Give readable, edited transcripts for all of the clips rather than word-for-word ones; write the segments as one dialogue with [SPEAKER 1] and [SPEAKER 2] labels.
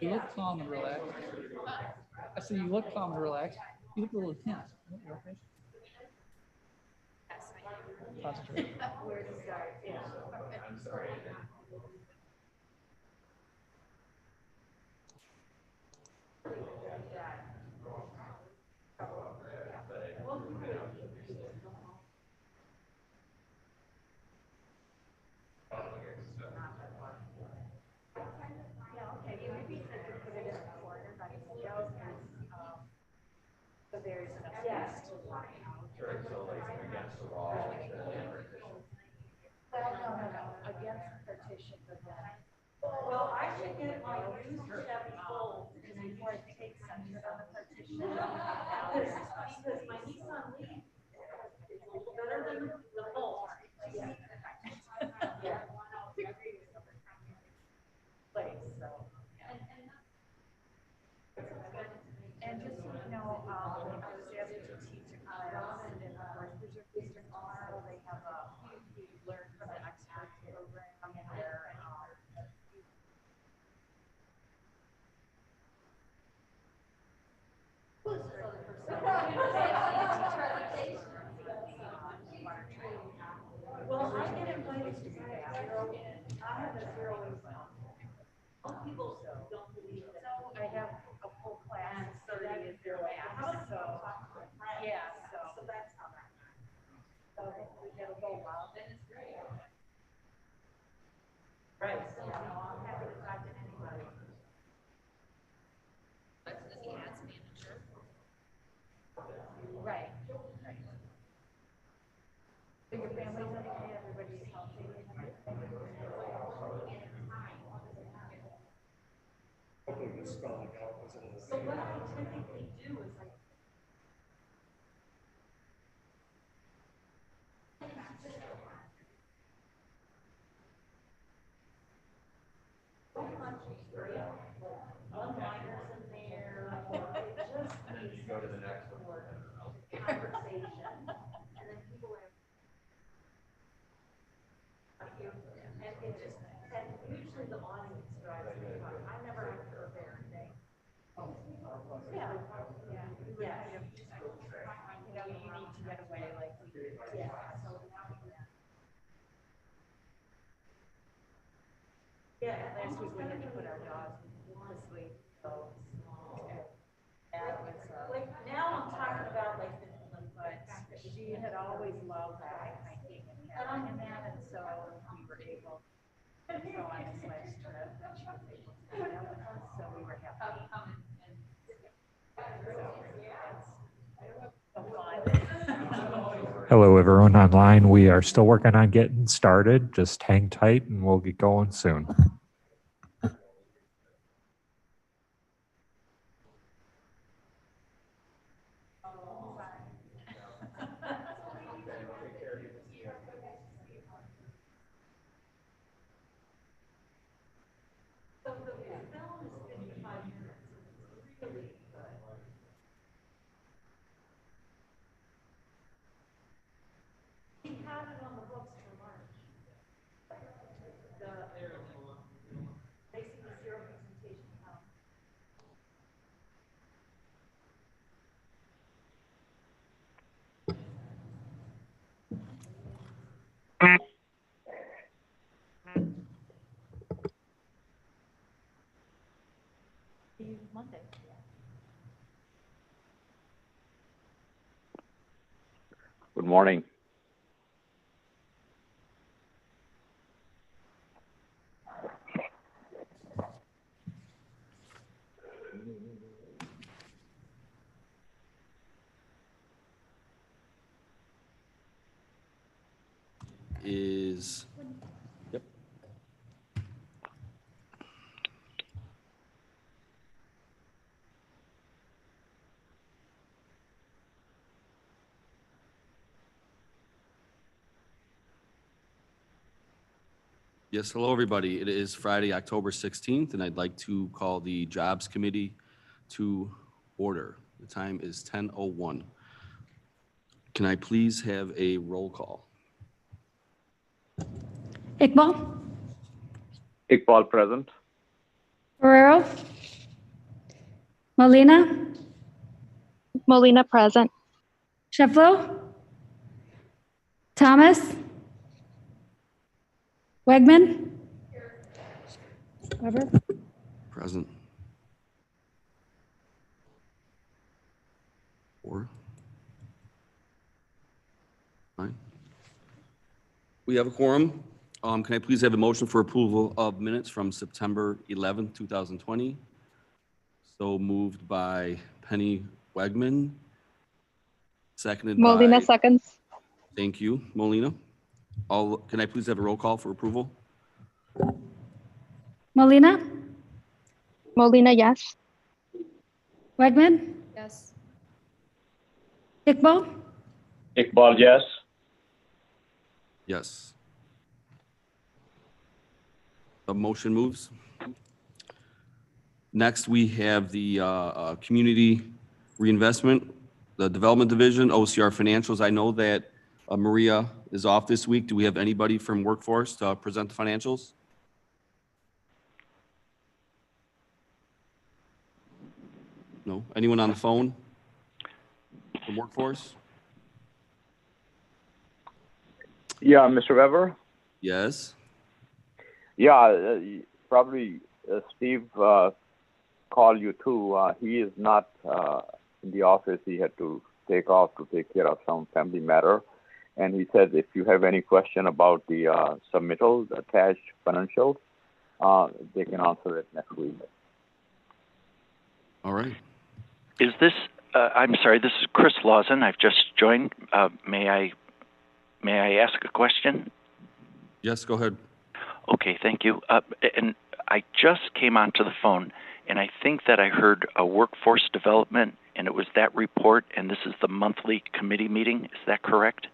[SPEAKER 1] You look calm and relaxed. I said you look calm and relaxed. You look a little tense. You okay? Concentrate.
[SPEAKER 2] Where to start? Yeah. So there's enough space to walk out.
[SPEAKER 3] Sure, so like against the wall.
[SPEAKER 2] Well, no, against the partition, but then.
[SPEAKER 4] Well, I should get my new Chevy full, because before I take center on the partition. Because my Nissan Leaf is a little better than the Volt. Yeah. Yeah. Place, so. And just so you know, I was asked to teach a class in the Forest Preserve District tomorrow. They have you learn from the experts program in there. Well, I get invited to I have a zero income. Most people don't believe that. So I have a full class, 30 is zero max, so, yeah, so that's how that. So hopefully that'll go well, then it's great. Right, so, I'm happy to talk to anybody.
[SPEAKER 2] What's the ads manager?
[SPEAKER 4] Right. So your family's okay, everybody's healthy?
[SPEAKER 5] Hopefully the spelling out was in the.
[SPEAKER 4] So what I typically do is like. So much, one-liners in there, or it just needs.
[SPEAKER 3] Go to the next one.
[SPEAKER 4] Conversation, and then people are. And it just, and usually the audience drives me fun. I never have to prepare anything. Yeah, yeah. You know, you need to get away like we did. Yeah. Yeah, last week we had to put our dog to sleep, so. That was, like, now I'm talking about like the, but she had always loved hiking and having that, and so we were able to go on this last trip, and she was able to do that with us, so we were happy. So fun.
[SPEAKER 6] Hello, everyone online. We are still working on getting started. Just hang tight and we'll get going soon.
[SPEAKER 4] So the film is 55 minutes, it's really good. We have it on the books for March. Basically zero presentation now. Monday.
[SPEAKER 7] Good morning.
[SPEAKER 8] Yep. Yes, hello, everybody. It is Friday, October 16th, and I'd like to call the Jobs Committee to order. The time is 10:01. Can I please have a roll call?
[SPEAKER 9] Iqbal,
[SPEAKER 7] Iqbal present.
[SPEAKER 9] Ferrero, Molina,
[SPEAKER 10] Molina present.
[SPEAKER 9] Sheffield, Thomas, Wegman, Weber,
[SPEAKER 8] Present. 4. Fine. We have a quorum. Can I please have a motion for approval of minutes from September 11th, 2020? So moved by Penny Wegman. Seconded
[SPEAKER 10] Molina
[SPEAKER 8] by,
[SPEAKER 10] seconds.
[SPEAKER 8] thank you, Molina. Can I please have a roll call for approval?
[SPEAKER 9] Molina,
[SPEAKER 10] Molina, yes.
[SPEAKER 9] Wegman,
[SPEAKER 10] Yes.
[SPEAKER 9] Iqbal,
[SPEAKER 7] Iqbal, yes.
[SPEAKER 8] Yes. The motion moves. Next, we have the Community Reinvestment, the Development Division, OCR Financials. I know that Maria is off this week. Do we have anybody from Workforce to present the financials? No? Anyone on the phone from Workforce?
[SPEAKER 7] Yeah, Mr. Weber?
[SPEAKER 8] Yes.
[SPEAKER 7] Yeah, probably Steve called you too. He is not in the office. He had to take off to take care of some family matter. And he said if you have any question about the submittal, the attached financials, they can answer it next week.
[SPEAKER 8] All right.
[SPEAKER 11] Is this, I'm sorry, this is Chris Lawson. I've just joined. May I ask a question?
[SPEAKER 8] Yes, go ahead.
[SPEAKER 11] Okay, thank you. And I just came onto the phone, and I think that I heard a workforce development, and it was that report, and this is the monthly committee meeting. Is that correct?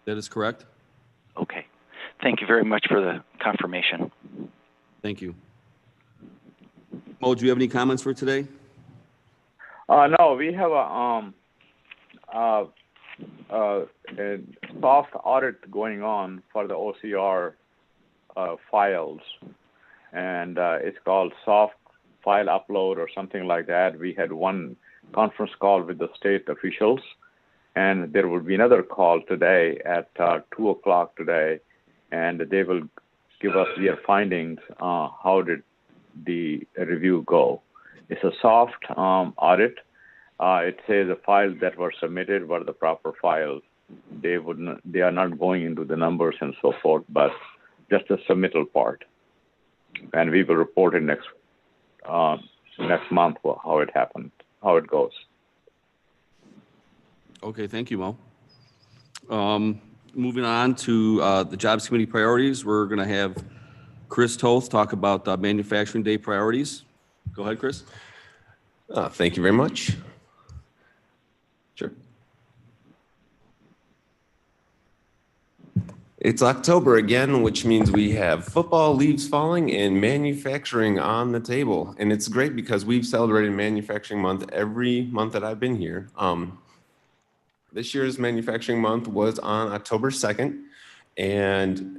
[SPEAKER 8] That is correct.
[SPEAKER 11] Okay. Thank you very much for the confirmation.
[SPEAKER 8] Thank you. Mo, do you have any comments for today?
[SPEAKER 7] No, we have a soft audit going on for the OCR files, and it's called soft file upload or something like that. We had one conference call with the state officials, and there will be another call today at 2 o'clock today, and they will give us their findings. How did the review go? It's a soft audit. It says the files that were submitted were the proper files. They are not going into the numbers and so forth, but just the submittal part. And we will report it next month how it happened, how it goes.
[SPEAKER 8] Okay, thank you, Mo. Moving on to the Jobs Committee priorities, we're going to have Chris Toth talk about Manufacturing Day priorities. Go ahead, Chris.
[SPEAKER 12] Thank you very much. Sure. It's October again, which means we have football leaves falling and manufacturing on the table. And it's great because we've celebrated Manufacturing Month every month that I've been here. This year's Manufacturing Month was on October 2nd. And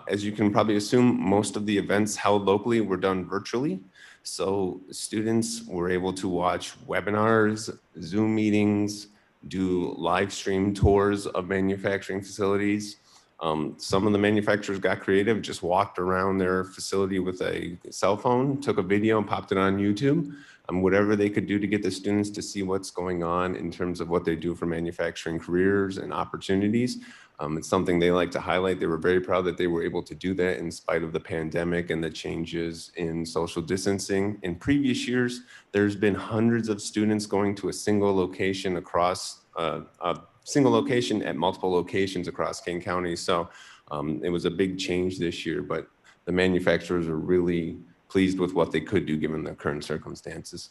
[SPEAKER 12] as you can probably assume, most of the events held locally were done virtually. So students were able to watch webinars, Zoom meetings, do live stream tours of manufacturing facilities. Some of the manufacturers got creative, just walked around their facility with a cell phone, took a video and popped it on YouTube. Whatever they could do to get the students to see what's going on in terms of what they do for manufacturing careers and opportunities. It's something they like to highlight. They were very proud that they were able to do that in spite of the pandemic and the changes in social distancing. In previous years, there's been hundreds of students going to a single location across a single location at multiple locations across King County. So it was a big change this year, but the manufacturers are really pleased with what they could do given the current circumstances.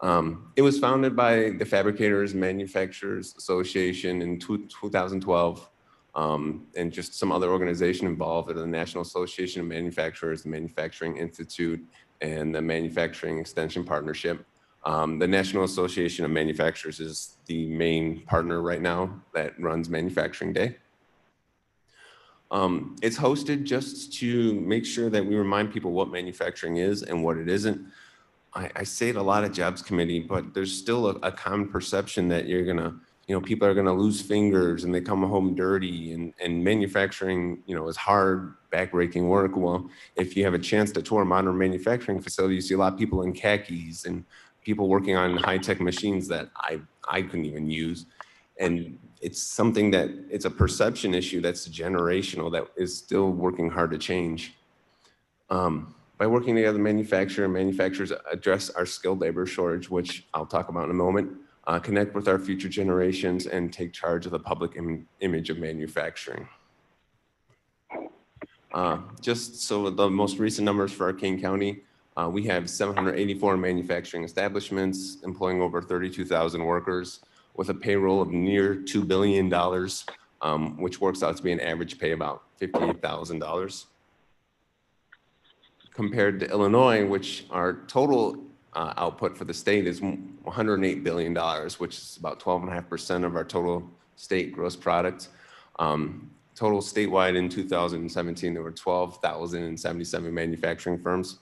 [SPEAKER 12] It was founded by the Fabricators Manufacturers Association in 2012, and just some other organization involved at the National Association of Manufacturers, the Manufacturing Institute, and the Manufacturing Extension Partnership. The National Association of Manufacturers is the main partner right now that runs Manufacturing Day. It's hosted just to make sure that we remind people what manufacturing is and what it isn't. I say it a lot at Jobs Committee, but there's still a common perception that you're gonna, people are gonna lose fingers and they come home dirty, and manufacturing, is hard, backbreaking work. Well, if you have a chance to tour a modern manufacturing facility, you see a lot of people in khakis and people working on high-tech machines that I couldn't even use. And it's something that it's a perception issue that's generational that is still working hard to change. By working together, manufacturers address our skilled labor shortage, which I'll talk about in a moment, connect with our future generations, and take charge of the public image of manufacturing. Just so the most recent numbers for our King County, we have 784 manufacturing establishments employing over 32,000 workers with a payroll of near $2 billion, which works out to be an average pay about $58,000. Compared to Illinois, which our total output for the state is $108 billion, which is about 12.5% of our total state gross product. Total statewide in 2017, there were 12,077 manufacturing firms,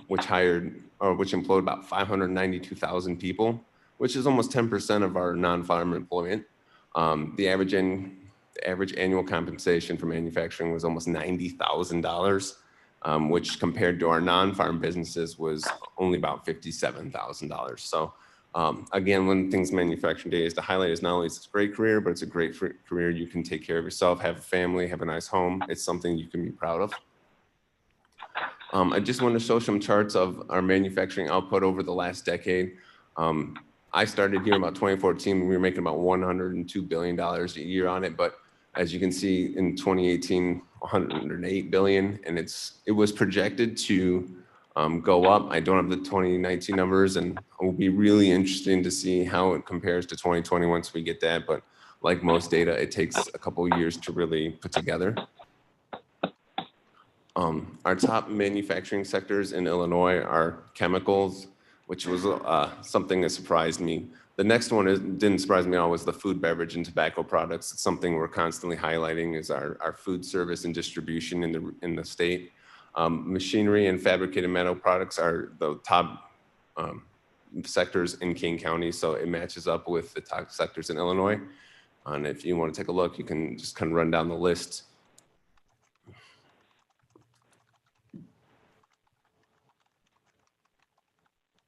[SPEAKER 12] which employed about 592,000 people, which is almost 10% of our non-farm employment. The average annual compensation for manufacturing was almost $90,000. Which compared to our non-farm businesses was only about $57,000. So again, one of the things manufacturing day is to highlight is not only it's a great career, but it's a great career. You can take care of yourself, have a family, have a nice home. It's something you can be proud of. I just want to show some charts of our manufacturing output over the last decade. I started here about 2014. We were making about $102 billion a year on it, but as you can see in 2018, 108 billion, and it was projected to go up. I don't have the 2019 numbers, and it will be really interesting to see how it compares to 2020 once we get that. But like most data, it takes a couple of years to really put together. Our top manufacturing sectors in Illinois are chemicals, which was something that surprised me. The next one didn't surprise me at all was the food, beverage, and tobacco products. It's something we're constantly highlighting is our food service and distribution in the state. Machinery and fabricated metal products are the top sectors in King County, so it matches up with the top sectors in Illinois. And if you want to take a look, you can just kind of run down the list.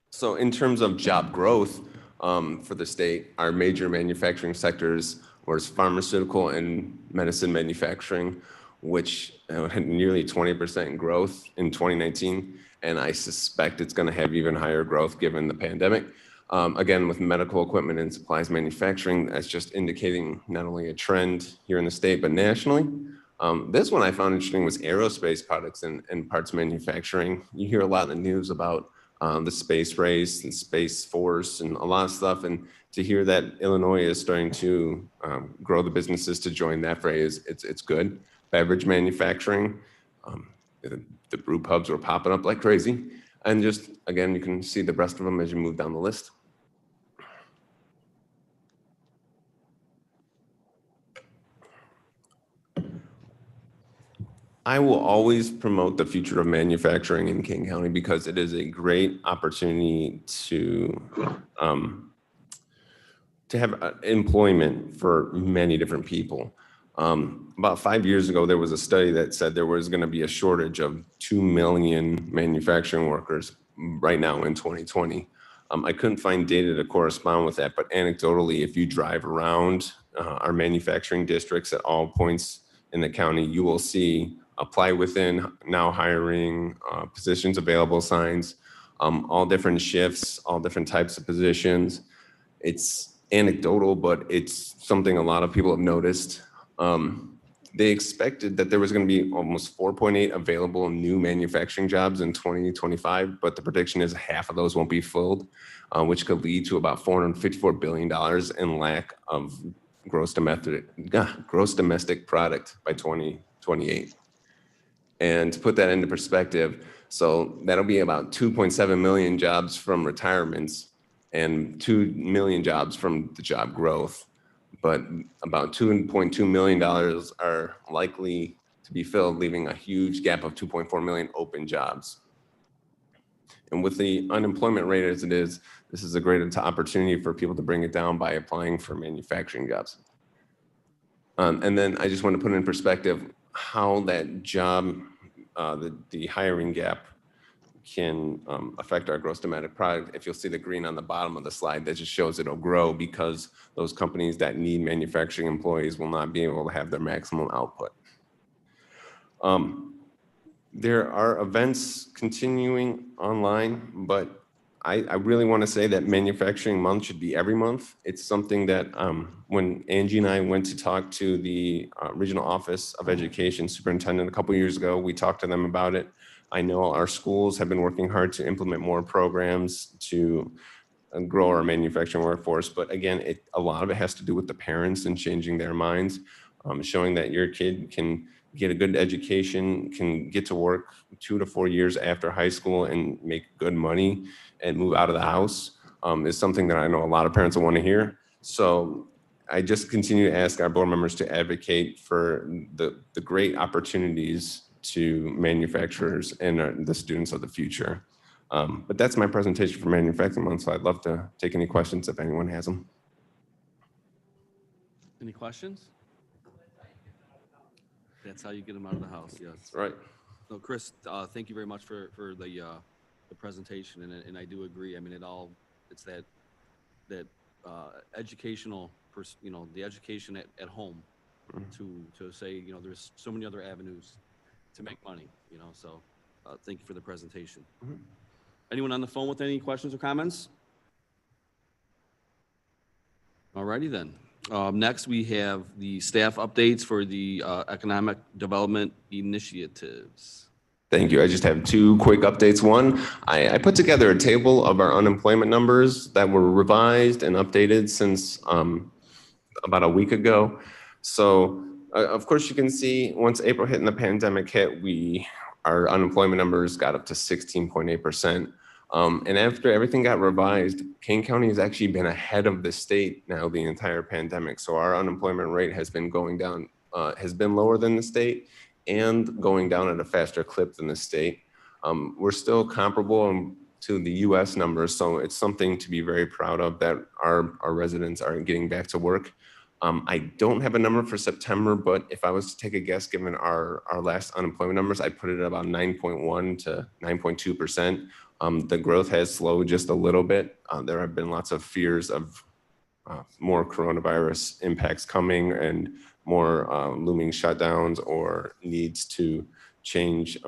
[SPEAKER 12] So in terms of job growth, for the state, our major manufacturing sectors was pharmaceutical and medicine manufacturing, which had nearly 20% growth in 2019. And I suspect it's going to have even higher growth given the pandemic. Again, with medical equipment and supplies manufacturing, that's just indicating not only a trend here in the state, but nationally. This one I found interesting was aerospace products and parts manufacturing. You hear a lot in the news about the space race and space force and a lot of stuff. And to hear that Illinois is starting to grow the businesses to join that fray it's good. Beverage manufacturing, the brew pubs were popping up like crazy. And just, again, you can see the rest of them as you move down the list. I will always promote the future of manufacturing in King County because it is a great opportunity to have employment for many different people. About 5 years ago, there was a study that said there was going to be a shortage of 2 million manufacturing workers right now in 2020. I couldn't find data to correspond with that, but anecdotally, if you drive around our manufacturing districts at all points in the county, you will see apply within, now hiring, positions available signs, all different shifts, all different types of positions. It's anecdotal, but it's something a lot of people have noticed. They expected that there was going to be almost 4.8 available new manufacturing jobs in 2025, but the prediction is half of those won't be filled, which could lead to about $454 billion in lack of gross domestic product by 2028. And to put that into perspective, so that'll be about 2.7 million jobs from retirements and 2 million jobs from the job growth. But about $2.2 million are likely to be filled, leaving a huge gap of 2.4 million open jobs. And with the unemployment rate as it is, this is a great opportunity for people to bring it down by applying for manufacturing jobs. And then I just want to put in perspective how that job, the hiring gap can affect our gross domestic product. If you'll see the green on the bottom of the slide, that just shows it'll grow because those companies that need manufacturing employees will not be able to have their maximum output. There are events continuing online, but I really want to say that Manufacturing Month should be every month. It's something that when Angie and I went to talk to the Regional Office of Education Superintendent a couple years ago, we talked to them about it. I know our schools have been working hard to implement more programs to grow our manufacturing workforce, but again, a lot of it has to do with the parents and changing their minds, showing that your kid can get a good education, can get to work 2 to 4 years after high school and make good money and move out of the house is something that I know a lot of parents will want to hear. So I just continue to ask our board members to advocate for the great opportunities to manufacturers and the students of the future. But that's my presentation for Manufacturing Month, so I'd love to take any questions if anyone has them.
[SPEAKER 8] Any questions? That's how you get them out of the house, yes.
[SPEAKER 12] That's right.
[SPEAKER 8] No, Chris, thank you very much for the presentation, and I do agree. I mean, it's that educational, the education at home to say, there's so many other avenues to make money, so thank you for the presentation. Anyone on the phone with any questions or comments? All righty then. Next, we have the staff updates for the economic development initiatives.
[SPEAKER 12] Thank you. I just have 2 quick updates. One, I put together a table of our unemployment numbers that were revised and updated since about a week ago. So of course you can see once April hit and the pandemic hit, our unemployment numbers got up to 16.8%. And after everything got revised, Kane County has actually been ahead of the state now the entire pandemic. So our unemployment rate has been going down, has been lower than the state and going down at a faster clip than the state. We're still comparable to the US numbers, so it's something to be very proud of that our residents are getting back to work. I don't have a number for September, but if I was to take a guess, given our last unemployment numbers, I'd put it at about 9.1 to 9.2%. The growth has slowed just a little bit. There have been lots of fears of more coronavirus impacts coming and more looming shutdowns or needs to change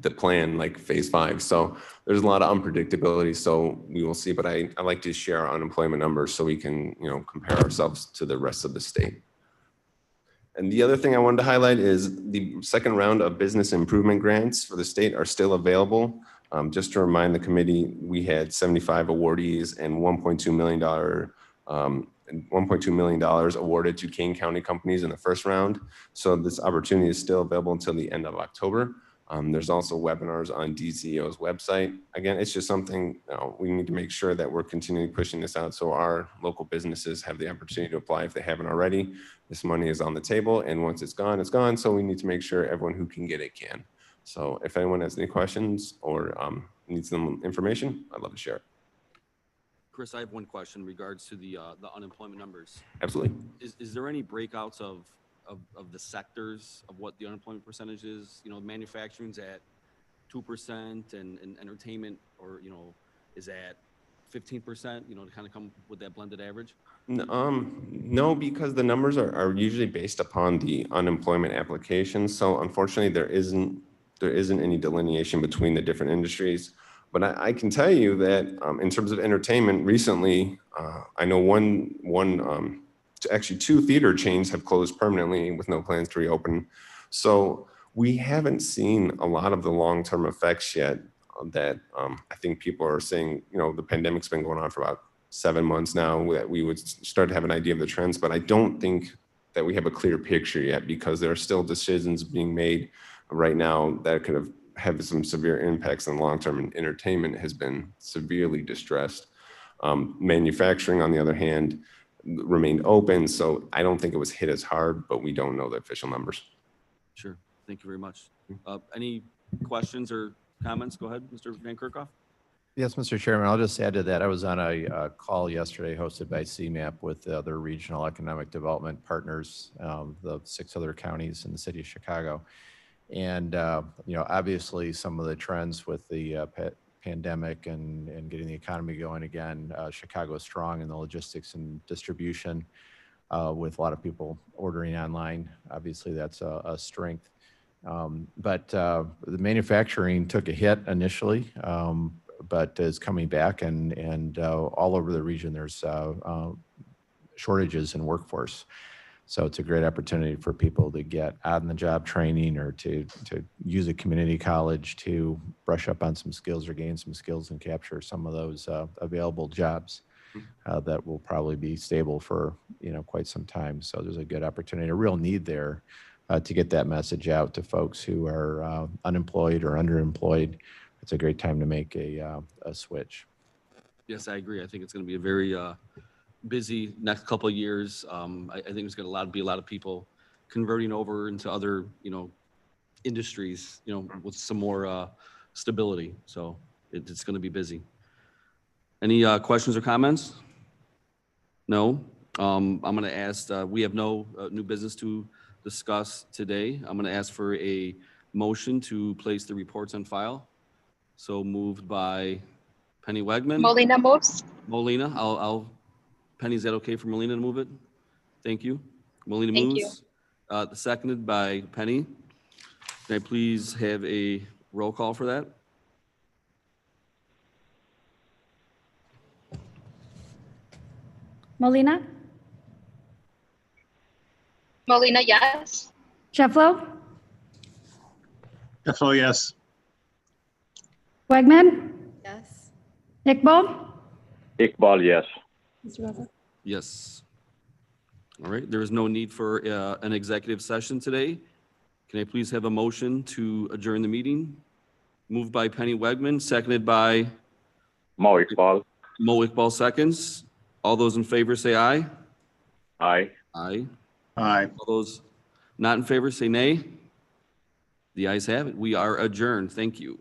[SPEAKER 12] the plan like phase 5. So there's a lot of unpredictability. So we will see, but I like to share our unemployment numbers so we can, compare ourselves to the rest of the state. And the other thing I wanted to highlight is the second round of business improvement grants for the state are still available. Just to remind the committee, we had 75 awardees and $1.2 million awarded to Kane County companies in the first round. So this opportunity is still available until the end of October. There's also webinars on DCEO's website. Again, it's just something we need to make sure that we're continually pushing this out so our local businesses have the opportunity to apply if they haven't already. This money is on the table, and once it's gone, it's gone. So we need to make sure everyone who can get it can. So if anyone has any questions or needs some information, I'd love to share it.
[SPEAKER 8] Chris, I have one question in regards to the unemployment numbers.
[SPEAKER 12] Absolutely.
[SPEAKER 8] Is there any breakouts of the sectors of what the unemployment percentage is? Manufacturing's at 2% and entertainment, or is at 15%, to kind of come with that blended average? No, because the numbers are usually based upon the unemployment applications. So unfortunately, there isn't any delineation between the different industries. But I can tell you that in terms of entertainment, recently, I know actually 2 theater chains have closed permanently with no plans to reopen. So we haven't seen a lot of the long-term effects yet that I think people are saying, the pandemic's been going on for about 7 months now, that we would start to have an idea of the trends, but I don't think that we have a clear picture yet because there are still decisions being made right now that could have some severe impacts on long-term, and entertainment has been severely distressed. Manufacturing, on the other hand, remained open, so I don't think it was hit as hard, but we don't know the official numbers. Sure. Thank you very much. Any questions or comments? Go ahead, Mr. Van Kerkhoff.
[SPEAKER 13] Yes, Mr. Chairman, I'll just add to that. I was on a call yesterday hosted by CMAP with the other regional economic development partners, the 6 other counties in the city of Chicago. And, obviously some of the trends with the pandemic and getting the economy going again, Chicago is strong in the logistics and distribution with a lot of people ordering online. Obviously that's a strength. But the manufacturing took a hit initially, but is coming back, and all over the region there's shortages in workforce. So it's a great opportunity for people to get on-the-job training or to use a community college to brush up on some skills or gain some skills and capture some of those available jobs that will probably be stable for quite some time. So there's a good opportunity, a real need there to get that message out to folks who are unemployed or underemployed. It's a great time to make a switch.
[SPEAKER 8] Yes, I agree. I think it's going to be a very busy next couple of years. I think there's going to be a lot of people converting over into other, industries, with some more stability. So it's going to be busy. Any questions or comments? No. I'm going to ask, we have no new business to discuss today. I'm going to ask for a motion to place the reports on file. So moved by Penny Wegman.
[SPEAKER 10] Molina moves.
[SPEAKER 8] Molina, Penny, is that okay for Molina to move it? Thank you. Molina
[SPEAKER 10] Thank
[SPEAKER 8] moves. Seconded by Penny. Can I please have a roll call for that?
[SPEAKER 9] Molina,
[SPEAKER 10] Molina, yes.
[SPEAKER 9] Shefflo,
[SPEAKER 5] Shefflo, yes.
[SPEAKER 9] Wegman,
[SPEAKER 2] Yes.
[SPEAKER 9] Iqbal,
[SPEAKER 7] Iqbal, yes.
[SPEAKER 9] Mr. Rosa.
[SPEAKER 8] Yes. All right, there is no need for an executive session today. Can I please have a motion to adjourn the meeting? Moved by Penny Wegman, seconded by
[SPEAKER 7] Mo Iqbal.
[SPEAKER 8] Mo Iqbal seconds. All those in favor say aye.
[SPEAKER 7] Aye.
[SPEAKER 8] Aye.
[SPEAKER 5] Aye.
[SPEAKER 8] All those not in favor say nay. The ayes have it. We are adjourned. Thank you.